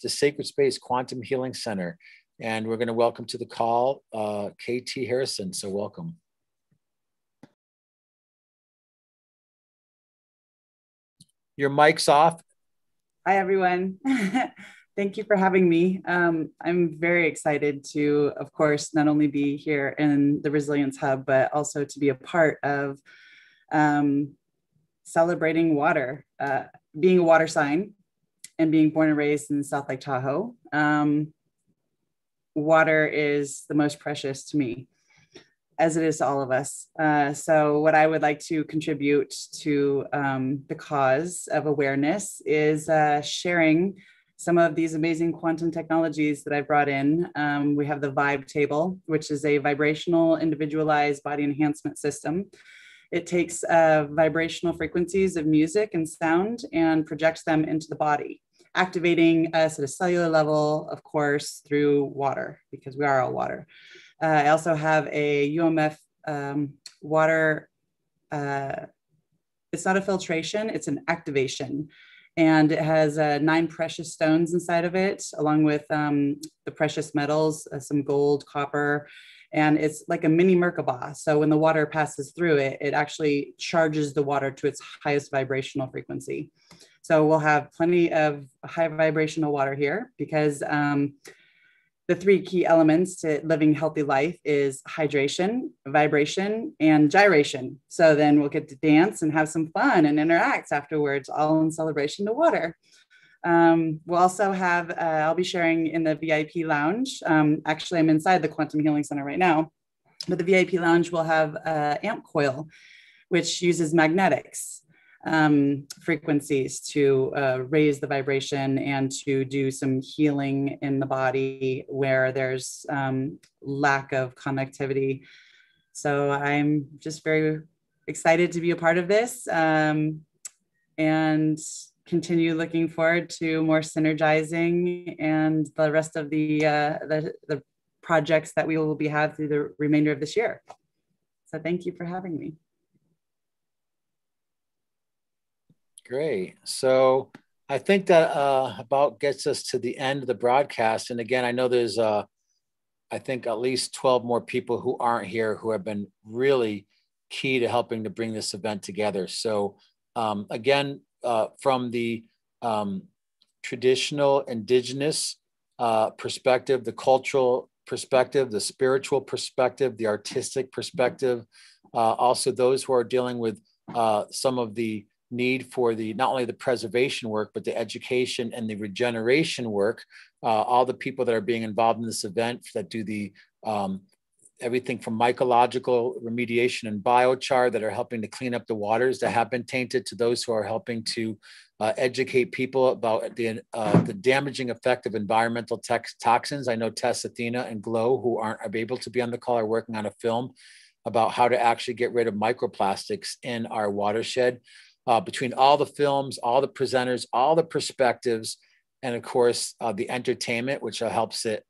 Sacred Space Quantum Healing Center. And we're going to welcome to the call KT Harrison. So welcome. Your mic's off. Hi, everyone. Thank you for having me. I'm very excited to, of course, not only be here in the Resilience Hub, but also to be a part of celebrating water, being a water sign and being born and raised in South Lake Tahoe. Water is the most precious to me, as it is to all of us. So what I would like to contribute to the cause of awareness is sharing some of these amazing quantum technologies that I brought in. We have the Vibe Table, which is a vibrational individualized body enhancement system. It takes vibrational frequencies of music and sound and projects them into the body, activating us at a cellular level, of course, through water, because we are all water. I also have a UMF water, it's not a filtration, it's an activation. And it has 9 precious stones inside of it, along with the precious metals, some gold, copper, and it's like a mini Merkaba. So when the water passes through it, it actually charges the water to its highest vibrational frequency. So we'll have plenty of high vibrational water here, because the 3 key elements to living healthy life is hydration, vibration, and gyration. So then we'll get to dance and have some fun and interact afterwards, all in celebration to water. We'll also have, I'll be sharing in the VIP lounge. Actually, I'm inside the Quantum Healing Center right now, but the VIP lounge will have Amp Coil, which uses magnetics frequencies to raise the vibration and to do some healing in the body where there's lack of connectivity. So I'm just very excited to be a part of this and continue looking forward to more synergizing and the rest of the projects that we will have through the remainder of this year. So thank you for having me. Great. So I think that about gets us to the end of the broadcast. And again, I know there's, I think at least 12 more people who aren't here who have been really key to helping to bring this event together. So again, from the traditional indigenous perspective, the cultural perspective, the spiritual perspective, the artistic perspective, also those who are dealing with some of the need for the not only the preservation work, but the education and the regeneration work. All the people that are being involved in this event that do the everything from mycological remediation and biochar that are helping to clean up the waters that have been tainted, to those who are helping to educate people about the damaging effect of environmental toxins. I know Tess Athena and Glow, who aren't able to be on the call, are working on a film about how to actually get rid of microplastics in our watershed. Between all the films, all the presenters, all the perspectives, and of course, the entertainment, which helps it,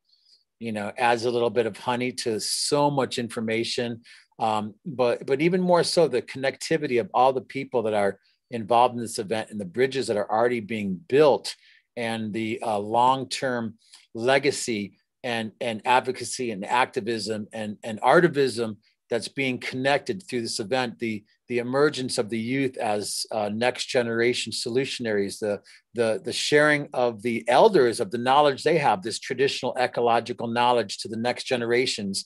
you know, adds a little bit of honey to so much information. But even more so, the connectivity of all the people that are involved in this event and the bridges that are already being built, and the long-term legacy and advocacy and activism and artivism that's being connected through this event, the emergence of the youth as next generation solutionaries, the sharing of the elders of the knowledge they have, this traditional ecological knowledge to the next generations,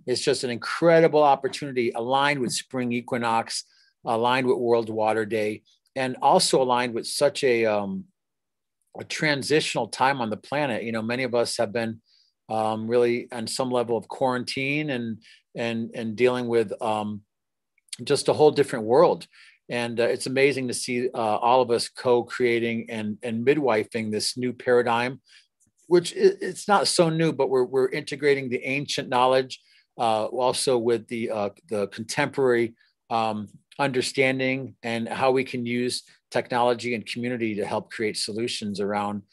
is just an incredible opportunity, aligned with spring equinox, aligned with World Water Day, and also aligned with such a transitional time on the planet. You know, many of us have been really on some level of quarantine and dealing with just a whole different world. And it's amazing to see all of us co-creating and midwifing this new paradigm, which it's not so new, but we're integrating the ancient knowledge also with the contemporary understanding, and how we can use technology and community to help create solutions around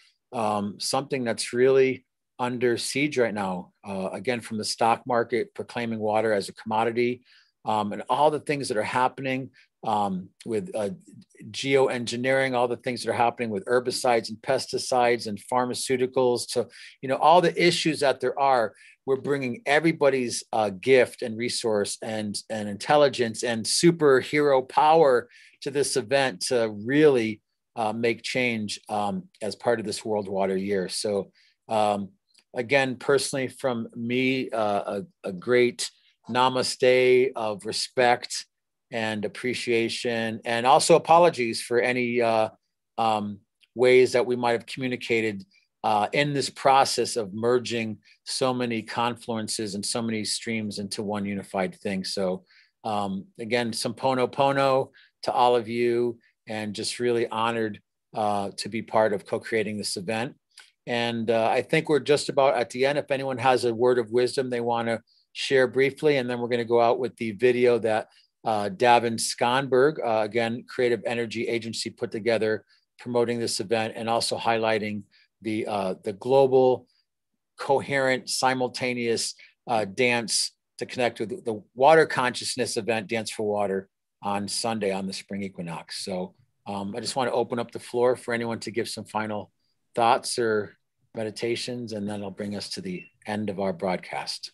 something that's really under siege right now. Again, from the stock market proclaiming water as a commodity, and all the things that are happening with geoengineering, all the things that are happening with herbicides and pesticides and pharmaceuticals, to, you know, all the issues that there are. We're bringing everybody's gift and resource and intelligence and superhero power to this event to really make change as part of this World Water Year. So again, personally from me, a great namaste of respect and appreciation, and also apologies for any ways that we might have communicated in this process of merging so many confluences and so many streams into one unified thing. So again, some pono to all of you, and just really honored to be part of co-creating this event. And I think we're just about at the end. If anyone has a word of wisdom they want to share briefly, and then we're going to go out with the video that Davin Skonberg, again, Creative Energy Agency, put together, promoting this event and also highlighting the global, coherent, simultaneous dance to connect with the water consciousness event, Dance for Water, on Sunday on the spring equinox. So I just want to open up the floor for anyone to give some final thoughts or meditations, and then I'll bring us to the end of our broadcast.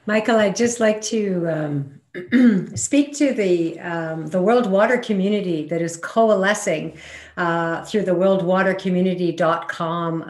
Michael, I'd just like to speak to the world water community that is coalescing through the worldwatercommunity.com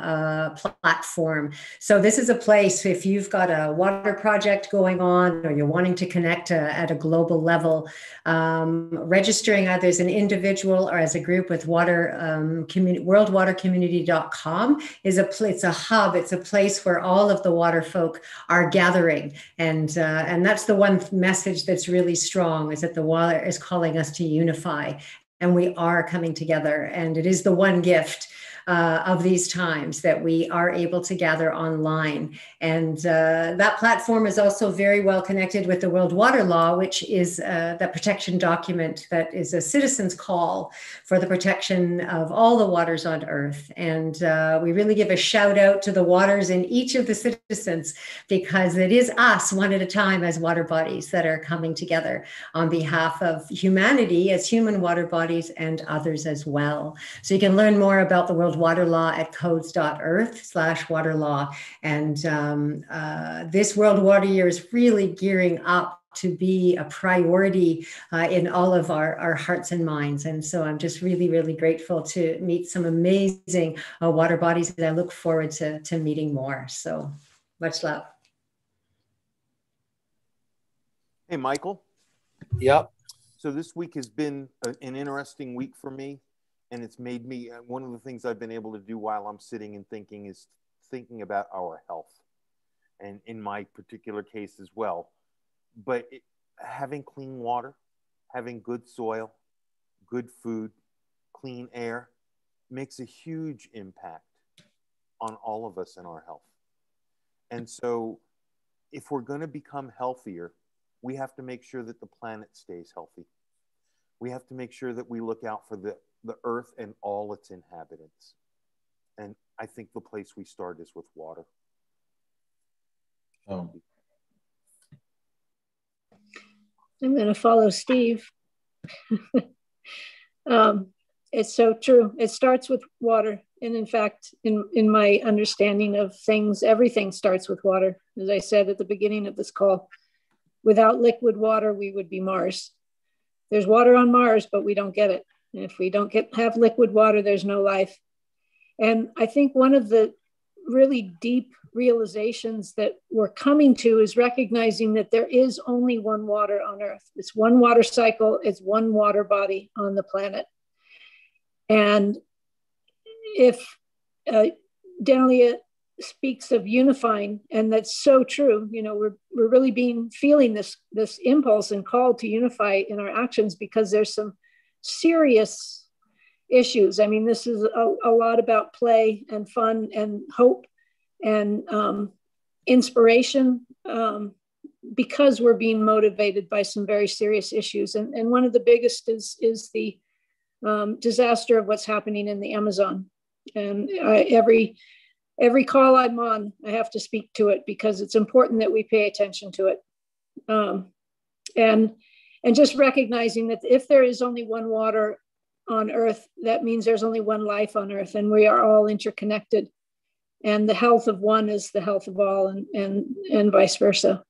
platform. So this is a place, if you've got a water project going on or you're wanting to connect at a global level, registering either as an individual or as a group with worldwatercommunity.com is it's a hub. It's a place where all of the water folk are gathering. And that's the one message that's really strong, is that the water is calling us to unify. And we are coming together. And it is the one gift of these times that we are able to gather online. And that platform is also very well connected with the World Water Law, which is the protection document that is a citizen's call for the protection of all the waters on Earth. And we really give a shout out to the waters in each of the citizens, because it is us one at a time as water bodies that are coming together on behalf of humanity as human water bodies and others as well. So you can learn more about the World Water Law at codes.earth/waterlaw. And this World Water Year is really gearing up to be a priority in all of our hearts and minds. And so I'm just really, really grateful to meet some amazing water bodies, and I look forward to meeting more. So much love. Hey, Michael. Yep. So this week has been an interesting week for me. And it's made me, one of the things I've been able to do while I'm sitting and thinking is thinking about our health. And in my particular case as well. But having clean water, having good soil, good food, clean air makes a huge impact on all of us in our health. And so if we're going to become healthier, we have to make sure that the planet stays healthy. We have to make sure that we look out for the earth and all its inhabitants. And I think the place we start is with water. I'm going to follow Steve. It's so true. It starts with water. And in fact, in my understanding of things, everything starts with water. As I said at the beginning of this call, without liquid water, we would be Mars. There's water on Mars, but we don't get it. And if we don't have liquid water, there's no life. And I think one of the really deep realizations that we're coming to is recognizing that there is only one water on Earth. It's one water cycle. It's one water body on the planet. And if Dalia speaks of unifying, and that's so true, you know, we're really feeling this impulse and call to unify in our actions, because there's some serious issues. I mean, this is a lot about play and fun and hope and inspiration, because we're being motivated by some very serious issues. And one of the biggest is the disaster of what's happening in the Amazon. And every call I'm on, I have to speak to it, because it's important that we pay attention to it. And just recognizing that if there is only one water on Earth, that means there's only one life on Earth, and we are all interconnected. And the health of one is the health of all, and vice versa.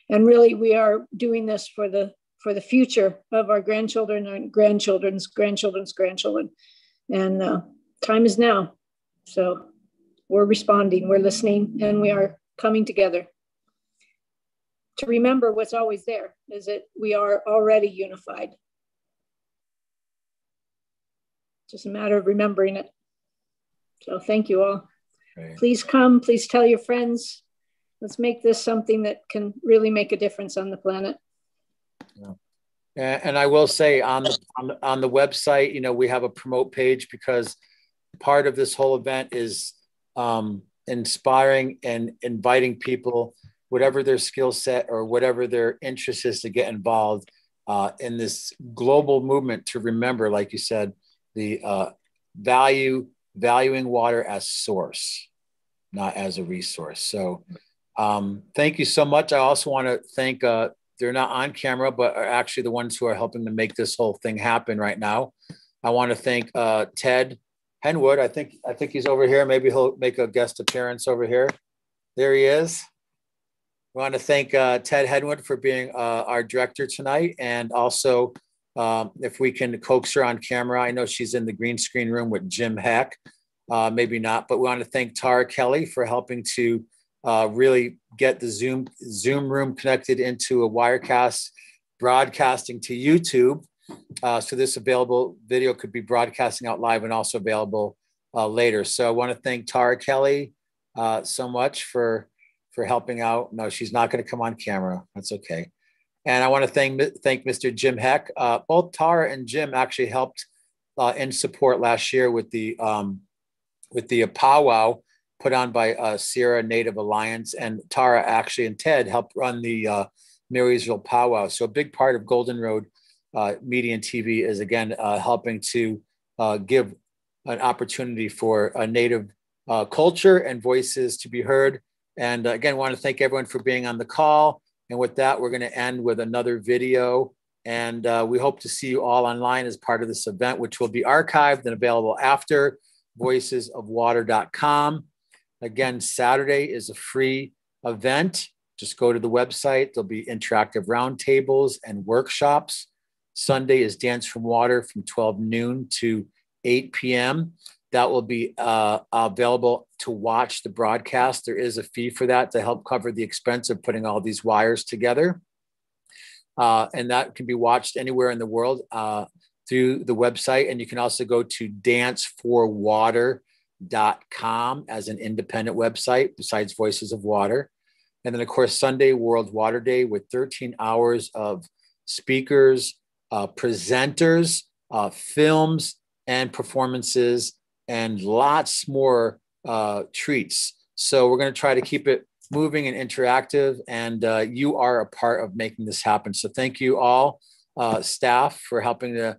And really, we are doing this for the future of our grandchildren and grandchildren's grandchildren's grandchildren. And time is now. So we're responding, we're listening, and we are coming together to remember what's always there, is that we are already unified. It's just a matter of remembering it. So thank you all. Right. Please come, please tell your friends. Let's make this something that can really make a difference on the planet. Yeah. And I will say on the website, you know, we have a promote page, because part of this whole event is inspiring and inviting people, whatever their skill set or whatever their interest is, to get involved in this global movement to remember, like you said, the valuing water as source, not as a resource. So thank you so much. I also want to thank, they're not on camera, but are actually the ones who are helping to make this whole thing happen right now. I want to thank Ted Henwood. I think he's over here. Maybe he'll make a guest appearance over here. There he is. We want to thank Ted Henwood for being our director tonight. And also, if we can coax her on camera, I know she's in the green screen room with Jim Heck, maybe not, but we want to thank Tara Kelly for helping to really get the Zoom room connected into a Wirecast broadcasting to YouTube. So this available video could be broadcasting out live and also available later. So I want to thank Tara Kelly so much for helping out. No, she's not going to come on camera. That's okay. And I want to thank Mr. Jim Heck. Both Tara and Jim actually helped in support last year with the powwow put on by Sierra Native Alliance, and Tara actually and Ted helped run the Marysville powwow. So a big part of Golden Road Media and TV is again helping to give an opportunity for a Native culture and voices to be heard. And again, want to thank everyone for being on the call. And with that, we're going to end with another video. And we hope to see you all online as part of this event, which will be archived and available after voicesofwater.com. Again, Saturday is a free event. Just go to the website. There'll be interactive roundtables and workshops. Sunday is Dance from Water from 12 noon to 8 p.m. That will be available to watch the broadcast. There is a fee for that to help cover the expense of putting all these wires together. And that can be watched anywhere in the world through the website. And you can also go to danceforwater.com as an independent website besides Voices of Water. And then, of course, Sunday, World Water Day with 13 hours of speakers, presenters, films, and performances, and lots more treats. So we're going to try to keep it moving and interactive, and you are a part of making this happen. So thank you all, staff, for helping to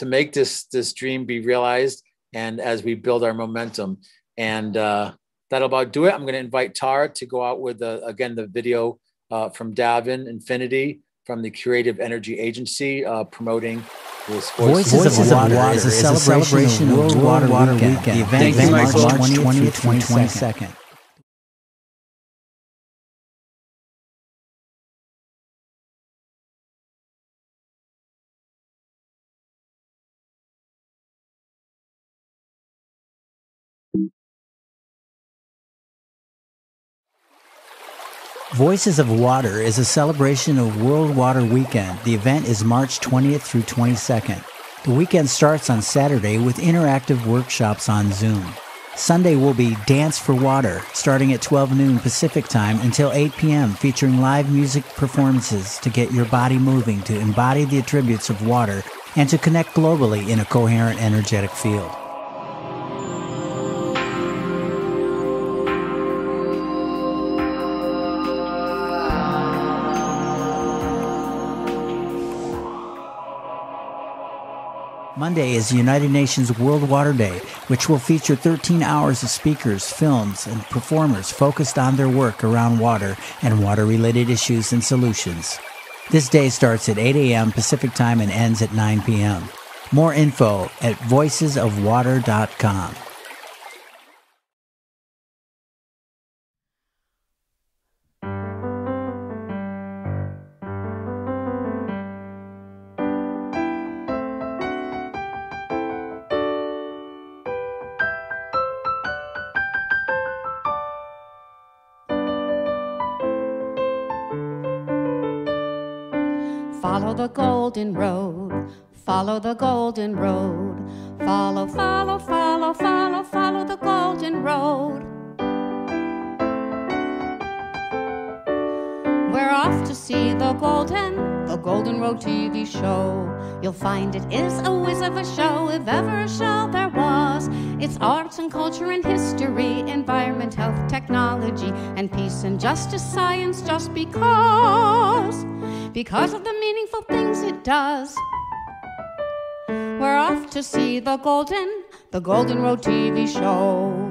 make this dream be realized, and as we build our momentum. And that'll about do it. I'm going to invite Tara to go out with, again, the video from Davin Infinity from the Creative Energy Agency promoting this Voices of Water is a celebration of World Water Weekend. The event is March 20th through 22nd. Voices of Water is a celebration of World Water Weekend. The event is March 20th through 22nd. The weekend starts on Saturday with interactive workshops on Zoom. Sunday will be Dance for Water, starting at 12 noon Pacific Time until 8 p.m., featuring live music performances to get your body moving, to embody the attributes of water, and to connect globally in a coherent, energetic field. Monday is the United Nations World Water Day, which will feature 13 hours of speakers, films, and performers focused on their work around water and water-related issues and solutions. This day starts at 8 a.m. Pacific Time and ends at 9 p.m. More info at voicesofwater.com. Follow the golden road, follow the golden road, follow, follow, follow, follow, follow the golden road. We're off to see the Golden Road TV show. You'll find it is a whiz of a show, if ever a show there was. It's arts and culture and history, environment, health, technology, and peace and justice, science, just because of the meaningful things it does. We're off to see the Golden Road TV show.